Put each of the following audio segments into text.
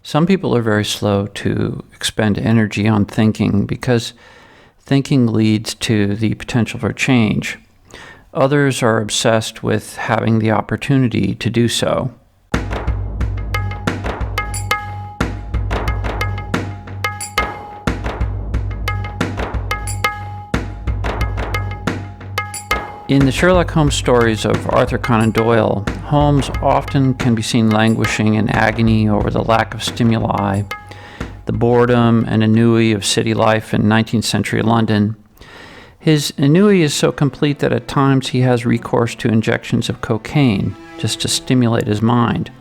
Some people are very slow to expend energy on thinking because thinking leads to the potential for change. Others are obsessed with having the opportunity to do so. In the Sherlock Holmes stories of Arthur Conan Doyle, Holmes often can be seen languishing in agony over the lack of stimuli, the boredom and ennui of city life in 19th century London. His ennui is so complete that at times he has recourse to injections of cocaine just to stimulate his mind.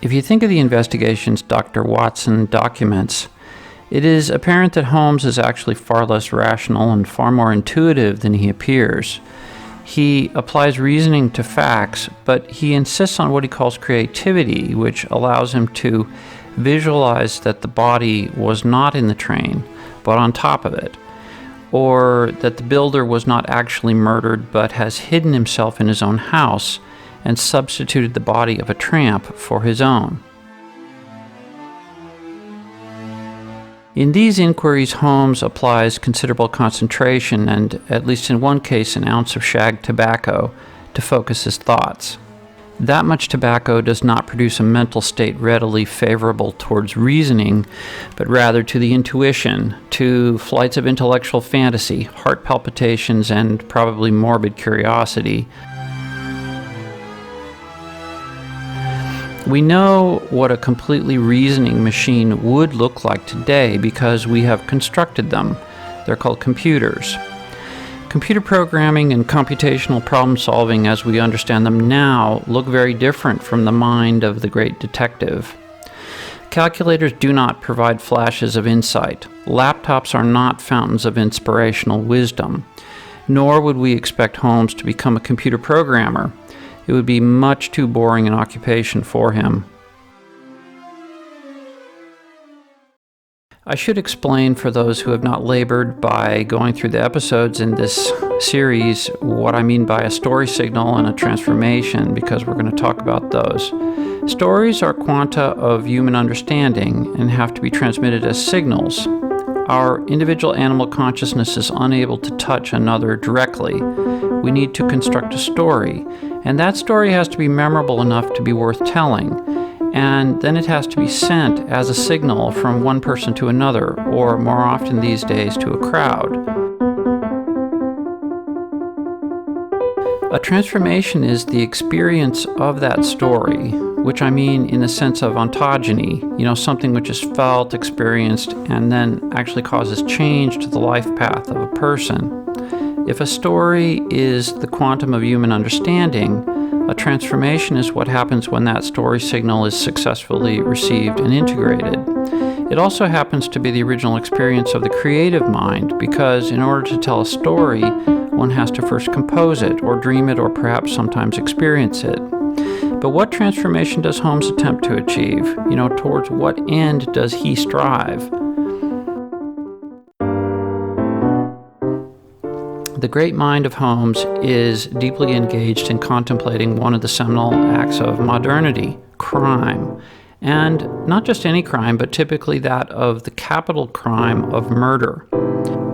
If you think of the investigations Dr. Watson documents, it is apparent that Holmes is actually far less rational and far more intuitive than he appears. He applies reasoning to facts, but he insists on what he calls creativity, which allows him to visualize that the body was not in the train, but on top of it, or that the builder was not actually murdered, but has hidden himself in his own house and substituted the body of a tramp for his own. In these inquiries, Holmes applies considerable concentration and, at least in one case, an ounce of shag tobacco to focus his thoughts. That much tobacco does not produce a mental state readily favorable towards reasoning, but rather to the intuition, to flights of intellectual fantasy, heart palpitations, and probably morbid curiosity. We know what a completely reasoning machine would look like today because we have constructed them. They're called computers. Computer programming and computational problem solving as we understand them now look very different from the mind of the great detective. Calculators do not provide flashes of insight. Laptops are not fountains of inspirational wisdom. Nor would we expect Holmes to become a computer programmer. It would be much too boring an occupation for him. I should explain for those who have not labored by going through the episodes in this series what I mean by a story signal and a transformation, because we're going to talk about those. Stories are quanta of human understanding and have to be transmitted as signals. Our individual animal consciousness is unable to touch another directly. We need to construct a story, and that story has to be memorable enough to be worth telling, and then it has to be sent as a signal from one person to another, or more often these days to a crowd. A transformation is the experience of that story, which I mean in the sense of ontogeny, something which is felt, experienced, and then actually causes change to the life path of a person. If a story is the quantum of human understanding, a transformation is what happens when that story signal is successfully received and integrated. It also happens to be the original experience of the creative mind, because in order to tell a story, one has to first compose it, or dream it, or perhaps sometimes experience it. But what transformation does Holmes attempt to achieve? Towards what end does he strive? The great mind of Holmes is deeply engaged in contemplating one of the seminal acts of modernity, crime. And not just any crime, but typically that of the capital crime of murder.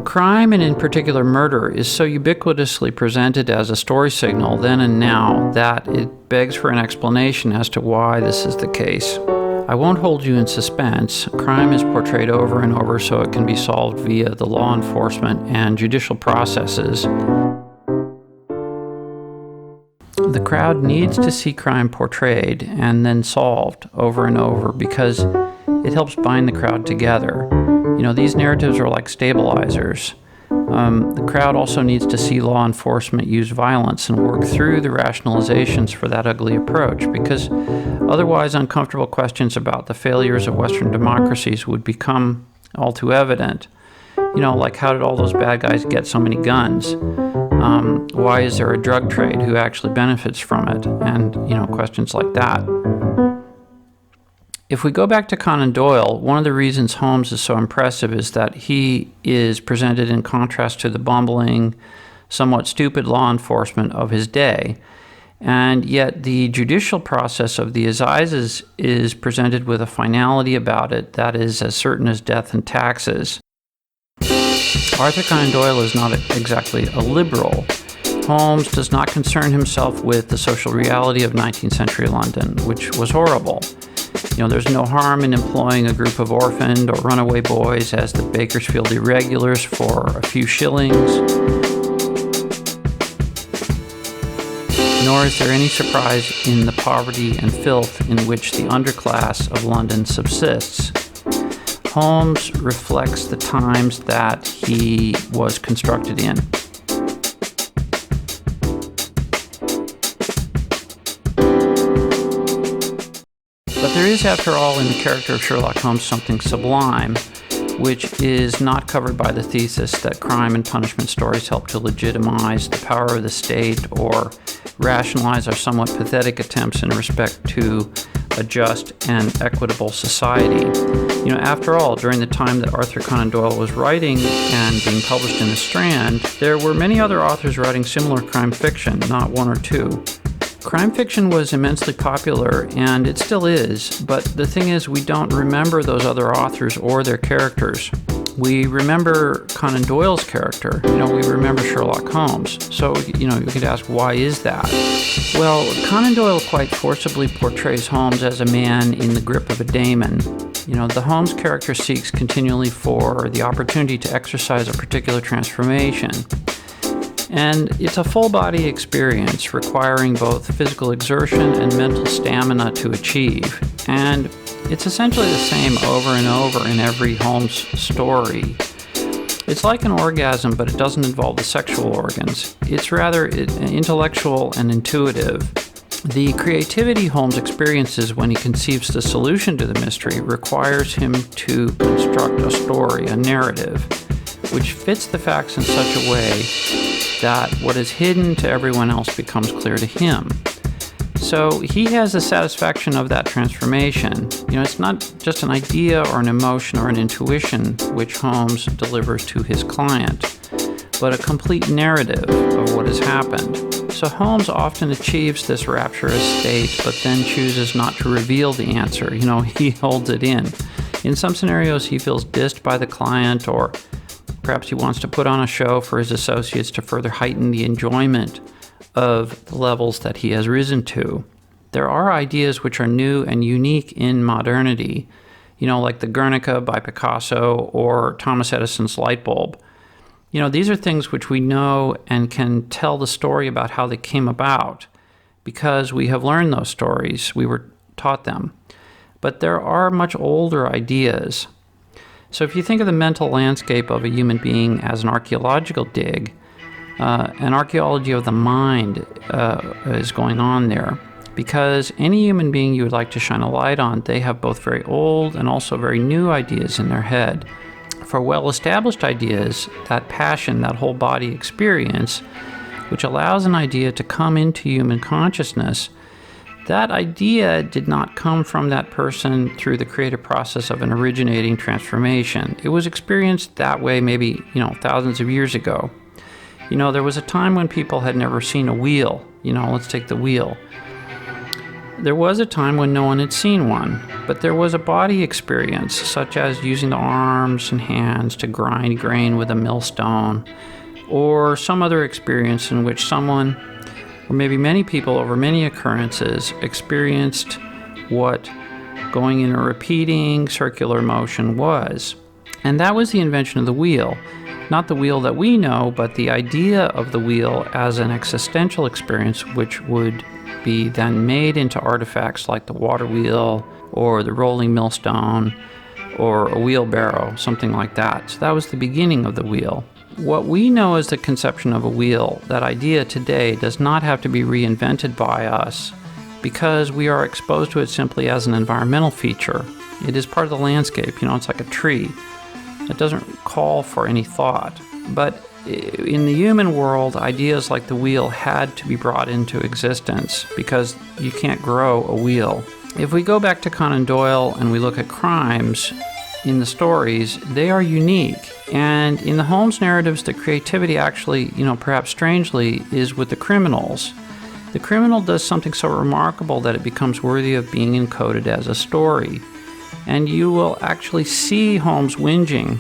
Crime, and in particular murder, is so ubiquitously presented as a story signal then and now that it begs for an explanation as to why this is the case. I won't hold you in suspense. Crime is portrayed over and over so it can be solved via the law enforcement and judicial processes. The crowd needs to see crime portrayed and then solved over and over because it helps bind the crowd together. These narratives are like stabilizers. The crowd also needs to see law enforcement use violence and work through the rationalizations for that ugly approach, because otherwise uncomfortable questions about the failures of Western democracies would become all too evident. Like, how did all those bad guys get so many guns? Why is there a drug trade? Who actually benefits from it? And, questions like that. If we go back to Conan Doyle, one of the reasons Holmes is so impressive is that he is presented in contrast to the bumbling, somewhat stupid law enforcement of his day. And yet the judicial process of the assizes is presented with a finality about it that is as certain as death and taxes. Arthur Conan Doyle is not exactly a liberal. Holmes does not concern himself with the social reality of 19th century London, which was horrible. There's no harm in employing a group of orphaned or runaway boys as the Bakersfield irregulars for a few shillings. Nor is there any surprise in the poverty and filth in which the underclass of London subsists. Holmes reflects the times that he was constructed in. But there is, after all, in the character of Sherlock Holmes something sublime, which is not covered by the thesis that crime and punishment stories help to legitimize the power of the state or rationalize our somewhat pathetic attempts in respect to a just and equitable society. After all, during the time that Arthur Conan Doyle was writing and being published in the Strand, there were many other authors writing similar crime fiction, not one or two. Crime fiction was immensely popular, and it still is, but the thing is, we don't remember those other authors or their characters. We remember Conan Doyle's character, we remember Sherlock Holmes. So, you could ask, why is that? Well, Conan Doyle quite forcibly portrays Holmes as a man in the grip of a daemon. The Holmes character seeks continually for the opportunity to exercise a particular transformation. And it's a full-body experience requiring both physical exertion and mental stamina to achieve. And it's essentially the same over and over in every Holmes story. It's like an orgasm, but it doesn't involve the sexual organs. It's rather intellectual and intuitive. The creativity Holmes experiences when he conceives the solution to the mystery requires him to construct a story, a narrative, which fits the facts in such a way that what is hidden to everyone else becomes clear to him. So he has the satisfaction of that transformation. It's not just an idea or an emotion or an intuition which Holmes delivers to his client, but a complete narrative of what has happened. So Holmes often achieves this rapturous state, but then chooses not to reveal the answer. He holds it in. In some scenarios, he feels dissed by the client, or perhaps he wants to put on a show for his associates to further heighten the enjoyment of the levels that he has risen to. There are ideas which are new and unique in modernity, like the Guernica by Picasso or Thomas Edison's light bulb. These are things which we know and can tell the story about how they came about because we have learned those stories, we were taught them. But there are much older ideas. So if you think of the mental landscape of a human being as an archaeological dig, an archaeology of the mind is going on there. Because any human being you would like to shine a light on, they have both very old and also very new ideas in their head. For well-established ideas, that passion, that whole body experience, which allows an idea to come into human consciousness, that idea did not come from that person through the creative process of an originating transformation. It was experienced that way maybe, thousands of years ago. There was a time when people had never seen a wheel. Let's take the wheel. There was a time when no one had seen one, but there was a body experience, such as using the arms and hands to grind grain with a millstone, or some other experience in which someone, or maybe many people over many occurrences, experienced what going in a repeating circular motion was. And that was the invention of the wheel. Not the wheel that we know, but the idea of the wheel as an existential experience which would be then made into artifacts like the water wheel or the rolling millstone or a wheelbarrow, something like that. So that was the beginning of the wheel. What we know as the conception of a wheel, that idea today, does not have to be reinvented by us because we are exposed to it simply as an environmental feature. It is part of the landscape, it's like a tree. It doesn't call for any thought. But in the human world, ideas like the wheel had to be brought into existence because you can't grow a wheel. If we go back to Conan Doyle and we look at crimes in the stories, they are unique. And in the Holmes narratives, the creativity actually, perhaps strangely, is with the criminals. The criminal does something so remarkable that it becomes worthy of being encoded as a story. And you will actually see Holmes whinging,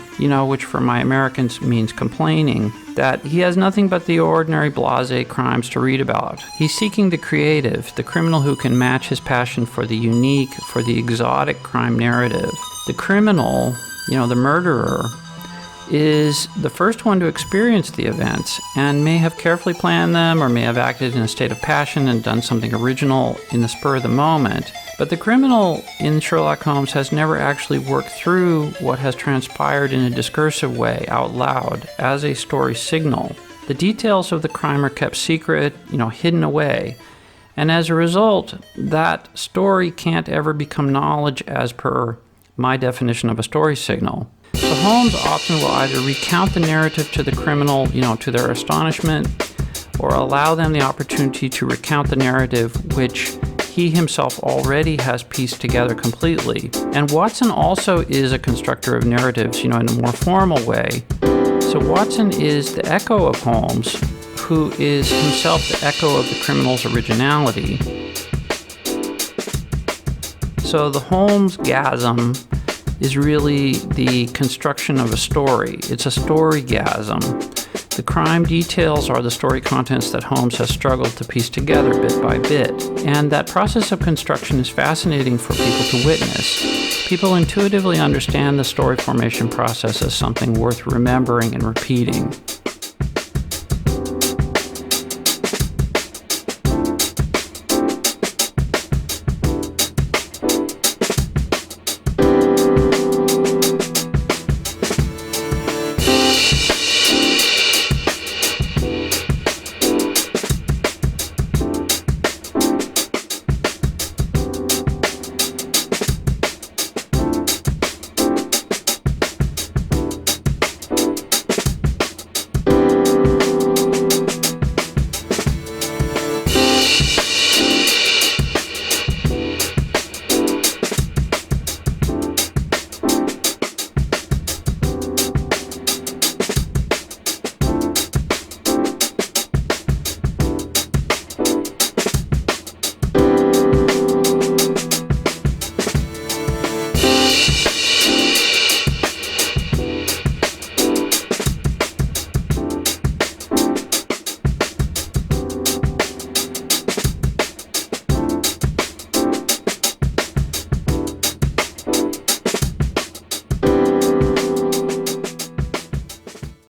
which for my Americans means complaining, that he has nothing but the ordinary blasé crimes to read about. He's seeking the creative, the criminal who can match his passion for the unique, for the exotic crime narrative. The criminal, the murderer, is the first one to experience the events and may have carefully planned them or may have acted in a state of passion and done something original in the spur of the moment. But the criminal in Sherlock Holmes has never actually worked through what has transpired in a discursive way out loud as a story signal. The details of the crime are kept secret, hidden away. And as a result, that story can't ever become knowledge as per my definition of a story signal. So Holmes often will either recount the narrative to the criminal, to their astonishment, or allow them the opportunity to recount the narrative which he himself already has pieced together completely. And Watson also is a constructor of narratives, in a more formal way. So Watson is the echo of Holmes, who is himself the echo of the criminal's originality. So the Holmes-gasm is really the construction of a story. It's a storygasm. The crime details are the story contents that Holmes has struggled to piece together bit by bit. And that process of construction is fascinating for people to witness. People intuitively understand the story formation process as something worth remembering and repeating.